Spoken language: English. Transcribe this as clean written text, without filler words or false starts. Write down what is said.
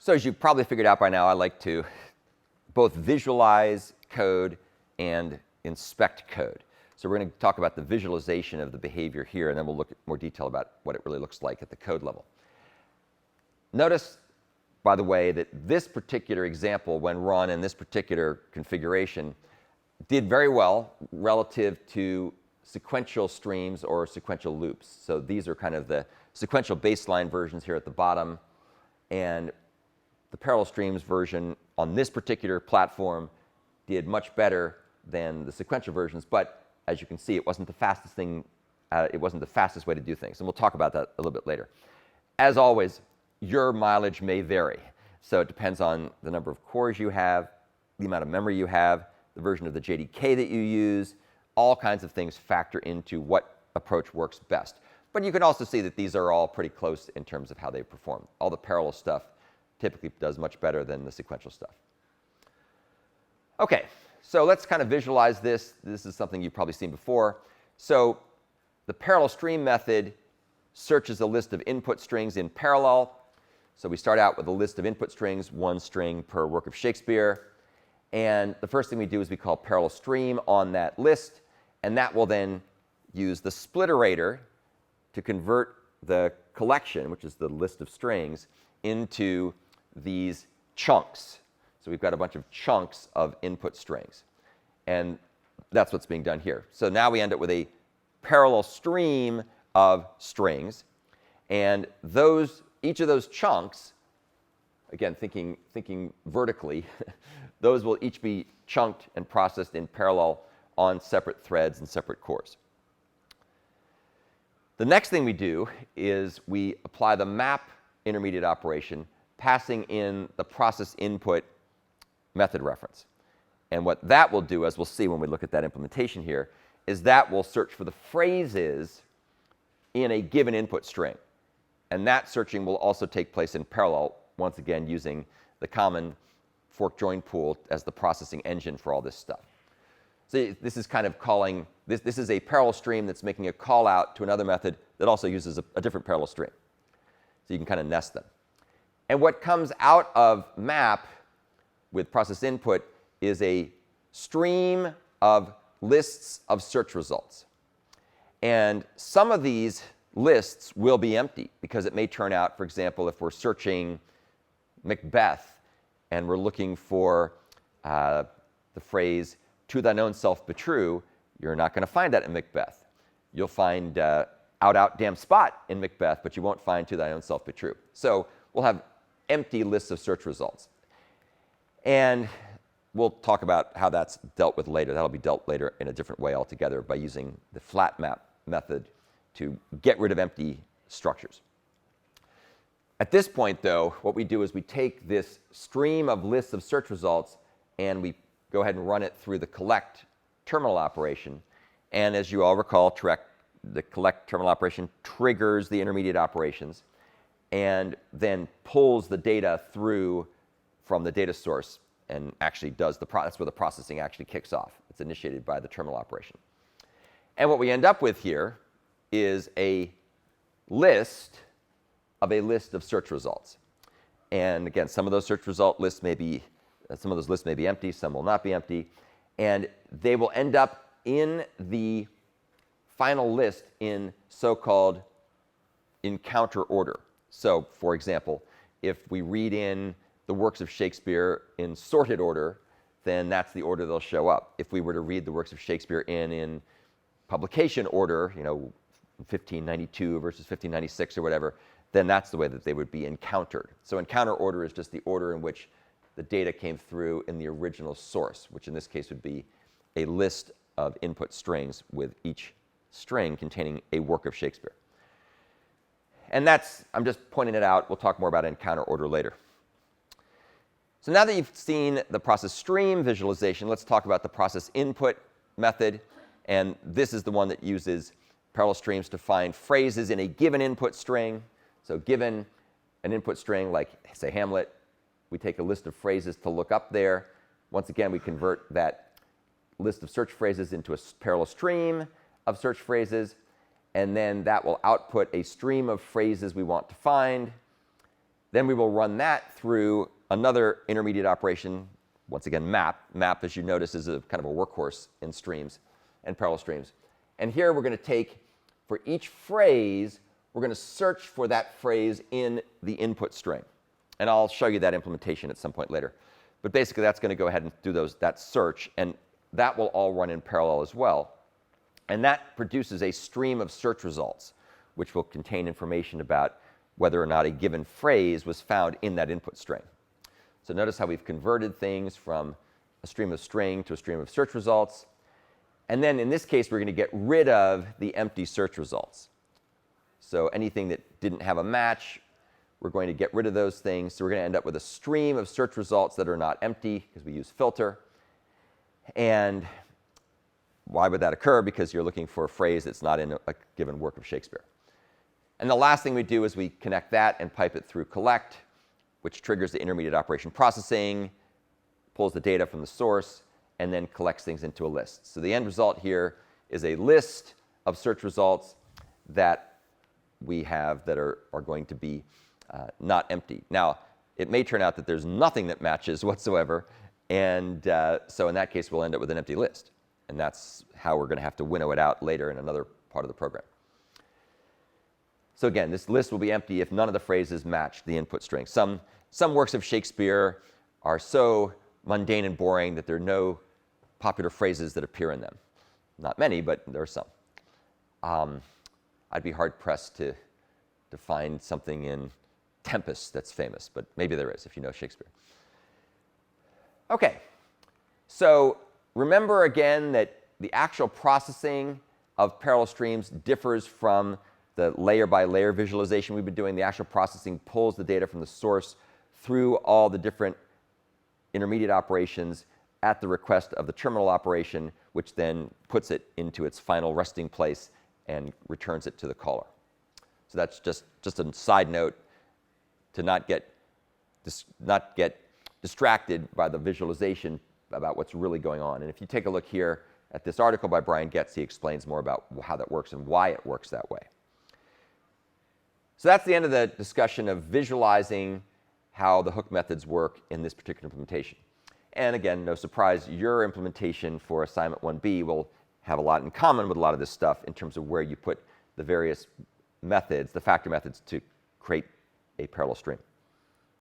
So as you've probably figured out by now, I like to both visualize code and inspect code. So we're going to talk about the visualization of the behavior here, and then we'll look at more detail about what it really looks like at the code level. Notice, by the way, that this particular example, when run in this particular configuration, did very well relative to sequential streams or sequential loops. So these are kind of the sequential baseline versions here at the bottom, and the parallel streams version on this particular platform did much better than the sequential versions, but as you can see, it wasn't the fastest thing, it wasn't the fastest way to do things, and we'll talk about that a little bit later. As always, your mileage may vary, so it depends on the number of cores you have, the amount of memory you have, the version of the JDK that you use. All kinds of things factor into what approach works best. But you can also see that these are all pretty close in terms of how they perform. All the parallel stuff typically does much better than the sequential stuff. OK, so let's kind of visualize this. This is something you've probably seen before. So the parallel stream method searches a list of input strings in parallel. So we start out with a list of input strings, one string per work of Shakespeare. And the first thing we do is we call parallel stream on that list. And that will then use the splitterator to convert the collection, which is the list of strings, into these chunks. So we've got a bunch of chunks of input strings. And that's what's being done here. So now we end up with a parallel stream of strings. And each of those chunks, again, thinking vertically, those will each be chunked and processed in parallel on separate threads and separate cores. The next thing we do is we apply the map intermediate operation, passing in the processInput method reference. And what that will do, as we'll see when we look at that implementation here, is that will search for the phrases in a given input string. And that searching will also take place in parallel, once again using the common fork join pool as the processing engine for all this stuff. So this is kind of calling, this is a parallel stream that's making a call out to another method that also uses a different parallel stream. So you can kind of nest them. And what comes out of map with processInput is a stream of lists of search results. And some of these lists will be empty, because it may turn out, for example, if we're searching Macbeth and we're looking for the phrase, "to thine own self be true," you're not going to find that in Macbeth. You'll find out, damn spot in Macbeth, but you won't find "to thine own self be true." So we'll have empty lists of search results. And we'll talk about how that's dealt with later. That'll be dealt later in a different way altogether by using the flat map method to get rid of empty structures. At this point, though, what we do is we take this stream of lists of search results and we go ahead and run it through the collect terminal operation. And as you all recall, the collect terminal operation triggers the intermediate operations and then pulls the data through from the data source and actually does that's where the processing actually kicks off. It's initiated by the terminal operation. And what we end up with here is a list of search results. And again, some of those search result lists may be, some of those lists may be empty, some will not be empty. And they will end up in the final list in so-called encounter order. So, for example, if we read in the works of Shakespeare in sorted order, then that's the order they'll show up. If we were to read the works of Shakespeare in publication order, 1592 versus 1596 or whatever, then that's the way that they would be encountered. So encounter order is just the order in which the data came through in the original source, which in this case would be a list of input strings with each string containing a work of Shakespeare. And I'm just pointing it out. We'll talk more about encounter order later. So now that you've seen the processStream visualization, let's talk about the processInput method. And this is the one that uses parallel streams to find phrases in a given input string. So given an input string like, say, Hamlet, we take a list of phrases to look up there. Once again, we convert that list of search phrases into a parallel stream of search phrases. And then that will output a stream of phrases we want to find. Then we will run that through another intermediate operation, once again, map. Map, as you notice, is a kind of a workhorse in streams and parallel streams. And here we're going to take, for each phrase, we're going to search for that phrase in the input string. And I'll show you that implementation at some point later. But basically, that's going to go ahead and do that search, and that will all run in parallel as well. And that produces a stream of search results, which will contain information about whether or not a given phrase was found in that input string. So notice how we've converted things from a stream of string to a stream of search results. And then in this case, we're going to get rid of the empty search results. So anything that didn't have a match, we're going to get rid of those things. So we're going to end up with a stream of search results that are not empty, because we use filter. And why would that occur? Because you're looking for a phrase that's not in a given work of Shakespeare. And the last thing we do is we connect that and pipe it through collect, which triggers the intermediate operation processing, pulls the data from the source, and then collects things into a list. So the end result here is a list of search results that we have that are going to be not empty. Now, it may turn out that there's nothing that matches whatsoever, and so in that case, we'll end up with an empty list. And that's how we're going to have to winnow it out later in another part of the program. So again, this list will be empty if none of the phrases match the input string. Some works of Shakespeare are so mundane and boring that there are no popular phrases that appear in them. Not many, but there are some. I'd be hard-pressed to find something in Tempest that's famous, but maybe there is if you know Shakespeare. OK, so remember again that the actual processing of parallel streams differs from the layer-by-layer visualization we've been doing. The actual processing pulls the data from the source through all the different intermediate operations at the request of the terminal operation, which then puts it into its final resting place and returns it to the caller. So that's just a side note to not get distracted by the visualization about what's really going on. And if you take a look here at this article by Brian Getz, he explains more about how that works and why it works that way. So that's the end of the discussion of visualizing how the hook methods work in this particular implementation. And again, no surprise, your implementation for assignment 1B will have a lot in common with a lot of this stuff in terms of where you put the various methods, the factor methods, to create a parallel stream.